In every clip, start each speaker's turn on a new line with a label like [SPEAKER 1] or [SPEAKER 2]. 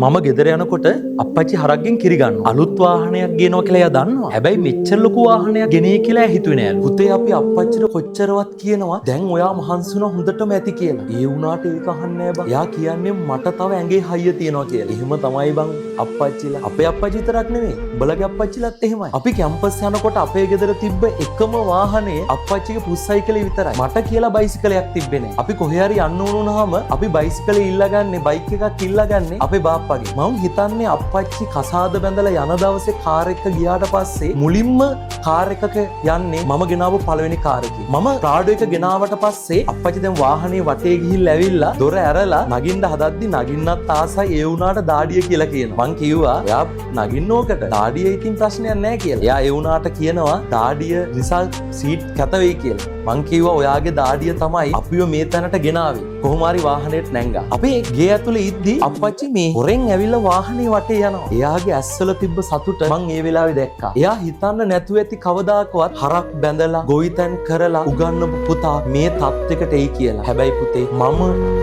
[SPEAKER 1] මම ගෙදර යනකොට අප්පච්චි හරක්ගෙන් කිරි ගන්නවා. අලුත් වාහනයක් ගේනවා කියලා එයා දන්නවා. හැබැයි මෙච්චර ලොකු වාහනයක් ගෙනේ කියලා හිතුවේ නෑලු. පුතේ අපි අප්පච්චිට කොච්චරවත් කියනවා දැන් ඔයා මහන්සි වෙනවා හොඳටම ඇති කියලා. ඒ වුණාට ඒක අහන්නේ නෑ බං. එයා කියන්නේ මට තව ඇඟේ හයිය තියනවා කියලා. එහෙම තමයි බං අප්පච්චිලා. අපේ අප්පච්චි විතරක් නෙමෙයි. උඹලගේ අප්පච්චිලත් එහෙමයි. අපි කැම්පස් යනකොට අපේ ගෙදර තිබ්බ එකම වාහනේ අප්පච්චිගේ පුස් සයිකලේ විතරයි. මට කියලා බයිසිකලයක් තිබ්බේ නෑ. අපි කොහේ හරි යන්න ඕන වුණාම අපි බයිසිකලේ ඉල්ලගන්නේ බයික් එකක් ඉල්ලගන්නේ අපේ බාප්පගේ. මම හිතන්නේ අප්පච්චි කසාද බැඳලා යන දවසේ කාර් එක ගියාට පස්සේ මුලින්ම කාර් එකක යන්නේ මම ගෙනාවු පළවෙනි කාර් එකේ. මම ප්‍රාඩෝ එක ගෙනාවට පස්සේ අප්පච්චි දැන් වාහනේ වටේ ගිහිල්ලා ඇවිල්ලා දොර ඇරලා නගින්න හදද්දි නගින්නත් ආසයි ඒ වුණාට දාඩිය කියලා කියනවා. මං කිව්වා එයා නගින්න ඕකට දාඩිය ඉතින් ප්‍රශ්නයක් නැහැ කියලා. එයා ඒ වුණාට කියනවා දාඩිය නිසා සීට් කැත වෙයි කියලා. මං කිව්වා ඔයාගේ දාඩිය තමයි අපිව මේ තැනට ගෙනාවේ. කොහොම හරි වාහනේට නැංගා. අපේ ගේ ඇතුලේ ඉද්දි අප්පච්චි මේ හොරෙන් ඇවිල්ලා වාහනේ වටේ යනවා. එයාගේ ඇස්වල තිබ්බ සතුට මං ඒ වෙලාවේ දැක්කා. එයා හිතන්න නැතුව ඇති කවදාකවත් හරක් බැඳලා ගොවිතැන් කරලා උගන්නපු පුතා මේ තත්ත්වයකට එයි කියලා. හැබැයි පුතේ මම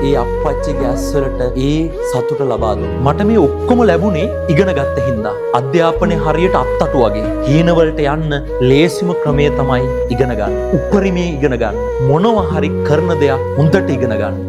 [SPEAKER 1] ඒ අප්පච්චිගේ ඇස්වලට ඒ සතුට ලබා දුන්නා. මට මේ ඔක්කොම ලැබුණේ ඉගෙන ගත්ත හින්දා. අධ්‍යාපනයේ හරියට අත්තටු වගේ. හීන වලට යන්න ලේසිම ක්‍රමය තමයි ඉගෙන ගන්න. උපරිමයේ ඉගෙන ගන්න. මොනවා හරි කරන දෙයක් හොඳට ඉගෙන ගන්න.